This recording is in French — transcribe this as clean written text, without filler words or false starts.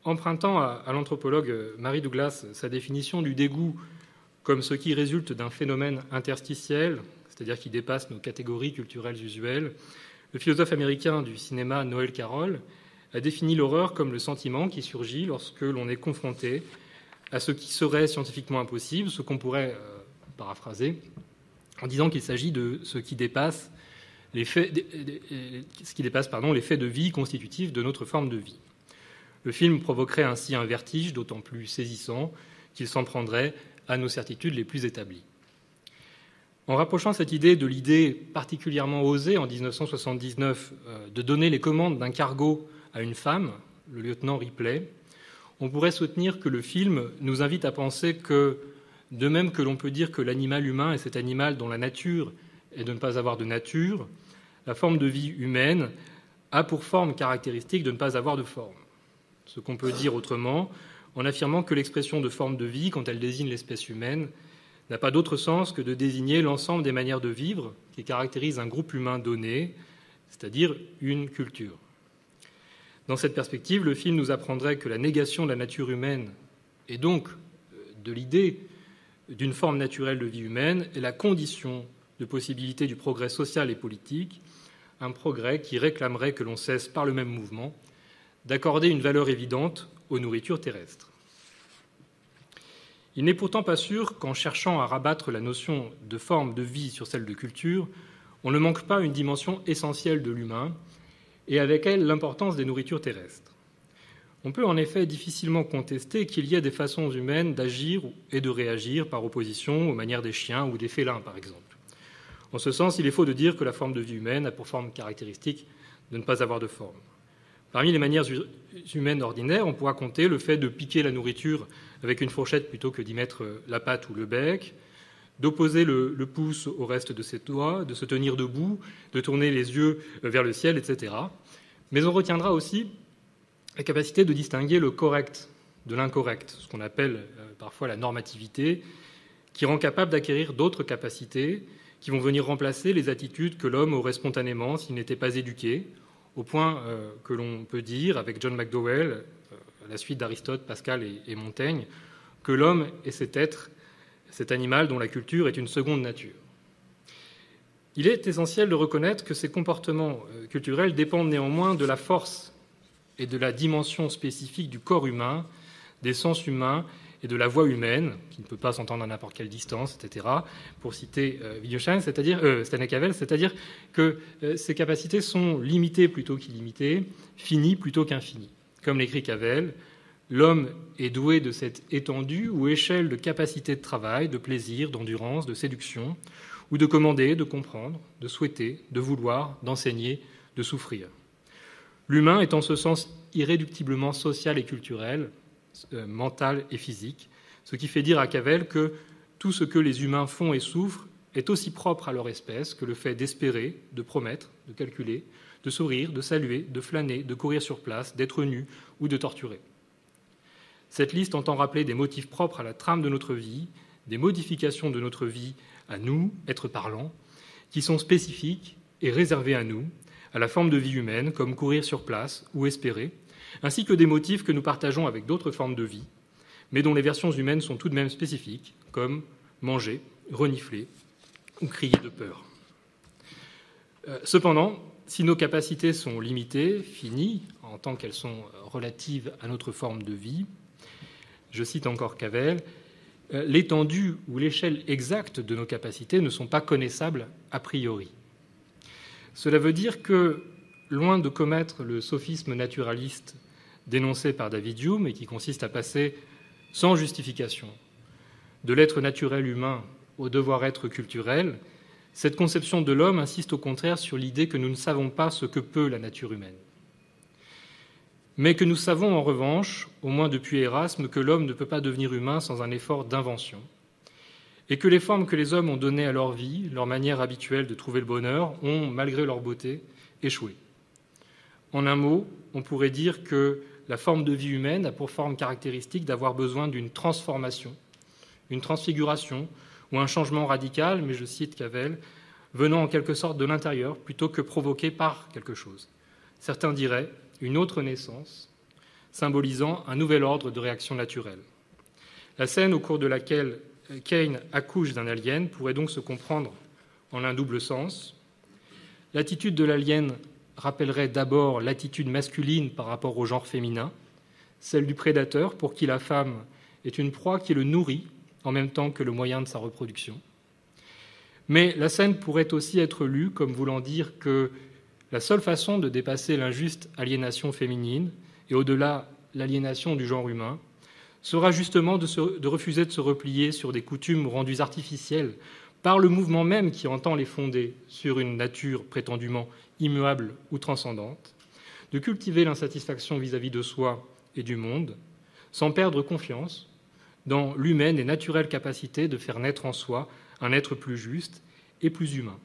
Empruntant à l'anthropologue Mary Douglas sa définition du dégoût comme ce qui résulte d'un phénomène interstitiel, c'est-à-dire qui dépasse nos catégories culturelles usuelles, le philosophe américain du cinéma Noel Carroll a défini l'horreur comme le sentiment qui surgit lorsque l'on est confronté à ce qui serait scientifiquement impossible, ce qu'on pourrait paraphraser en disant qu'il s'agit de ce qui dépasse les faits de vie constitutifs de notre forme de vie. Le film provoquerait ainsi un vertige d'autant plus saisissant qu'il s'en prendrait à nos certitudes les plus établies. En rapprochant cette idée de l'idée particulièrement osée en 1979 de donner les commandes d'un cargo à une femme, le lieutenant Ripley, on pourrait soutenir que le film nous invite à penser que, de même que l'on peut dire que l'animal humain est cet animal dont la nature est de ne pas avoir de nature, la forme de vie humaine a pour forme caractéristique de ne pas avoir de forme. Ce qu'on peut dire autrement en affirmant que l'expression de forme de vie, quand elle désigne l'espèce humaine, n'a pas d'autre sens que de désigner l'ensemble des manières de vivre qui caractérisent un groupe humain donné, c'est-à-dire une culture. Dans cette perspective, le film nous apprendrait que la négation de la nature humaine et donc de l'idée d'une forme naturelle de vie humaine est la condition de possibilité du progrès social et politique, un progrès qui réclamerait que l'on cesse par le même mouvement d'accorder une valeur évidente aux nourritures terrestres. Il n'est pourtant pas sûr qu'en cherchant à rabattre la notion de forme de vie sur celle de culture, on ne manque pas une dimension essentielle de l'humain et avec elle l'importance des nourritures terrestres. On peut en effet difficilement contester qu'il y ait des façons humaines d'agir et de réagir par opposition aux manières des chiens ou des félins, par exemple. En ce sens, il est faux de dire que la forme de vie humaine a pour forme caractéristique de ne pas avoir de forme. Parmi les manières humaines ordinaires, on pourra compter le fait de piquer la nourriture avec une fourchette plutôt que d'y mettre la patte ou le bec, d'opposer le pouce au reste de ses doigts, de se tenir debout, de tourner les yeux vers le ciel, etc. Mais on retiendra aussi la capacité de distinguer le correct de l'incorrect, ce qu'on appelle parfois la normativité, qui rend capable d'acquérir d'autres capacités qui vont venir remplacer les attitudes que l'homme aurait spontanément s'il n'était pas éduqué, au point que l'on peut dire, avec John McDowell, à la suite d'Aristote, Pascal et Montaigne, que l'homme est cet être, cet animal dont la culture est une seconde nature. Il est essentiel de reconnaître que ces comportements culturels dépendent néanmoins de la force et de la dimension spécifique du corps humain, des sens humains et de la voix humaine, qui ne peut pas s'entendre à n'importe quelle distance, etc., pour citer Wittgenstein, Stanley Cavell, c'est-à-dire que ces capacités sont limitées plutôt qu'illimitées, finies plutôt qu'infinies. Comme l'écrit Cavell, l'homme est doué de cette étendue ou échelle de capacité de travail, de plaisir, d'endurance, de séduction, ou de commander, de comprendre, de souhaiter, de vouloir, d'enseigner, de souffrir. L'humain est en ce sens irréductiblement social et culturel, mental et physique, ce qui fait dire à Cavell que tout ce que les humains font et souffrent est aussi propre à leur espèce que le fait d'espérer, de promettre, de calculer, de sourire, de saluer, de flâner, de courir sur place, d'être nu ou de torturer. Cette liste entend rappeler des motifs propres à la trame de notre vie, des modifications de notre vie à nous, êtres parlants, qui sont spécifiques et réservés à nous, à la forme de vie humaine, comme courir sur place ou espérer, ainsi que des motifs que nous partageons avec d'autres formes de vie, mais dont les versions humaines sont tout de même spécifiques, comme manger, renifler ou crier de peur. Cependant, si nos capacités sont limitées, finies, en tant qu'elles sont relatives à notre forme de vie, je cite encore Cavell, l'étendue ou l'échelle exacte de nos capacités ne sont pas connaissables a priori. Cela veut dire que, loin de commettre le sophisme naturaliste dénoncé par David Hume et qui consiste à passer sans justification de l'être naturel humain au devoir-être culturel, cette conception de l'homme insiste au contraire sur l'idée que nous ne savons pas ce que peut la nature humaine. Mais que nous savons en revanche, au moins depuis Erasme, que l'homme ne peut pas devenir humain sans un effort d'invention, et que les formes que les hommes ont données à leur vie, leur manière habituelle de trouver le bonheur, ont, malgré leur beauté, échoué. En un mot, on pourrait dire que la forme de vie humaine a pour forme caractéristique d'avoir besoin d'une transformation, une transfiguration ou un changement radical, mais je cite Cavell, venant en quelque sorte de l'intérieur plutôt que provoqué par quelque chose. Certains diraient une autre naissance, symbolisant un nouvel ordre de réaction naturelle. La scène au cours de laquelle Kane accouche d'un alien pourrait donc se comprendre en un double sens. L'attitude de l'alien rappellerait d'abord l'attitude masculine par rapport au genre féminin, celle du prédateur pour qui la femme est une proie qui le nourrit en même temps que le moyen de sa reproduction. Mais la scène pourrait aussi être lue comme voulant dire que la seule façon de dépasser l'injuste aliénation féminine et au-delà l'aliénation du genre humain sera justement de refuser de se replier sur des coutumes rendues artificielles par le mouvement même qui entend les fonder sur une nature prétendument immuable ou transcendante, de cultiver l'insatisfaction vis-à-vis de soi et du monde, sans perdre confiance dans l'humaine et naturelle capacité de faire naître en soi un être plus juste et plus humain.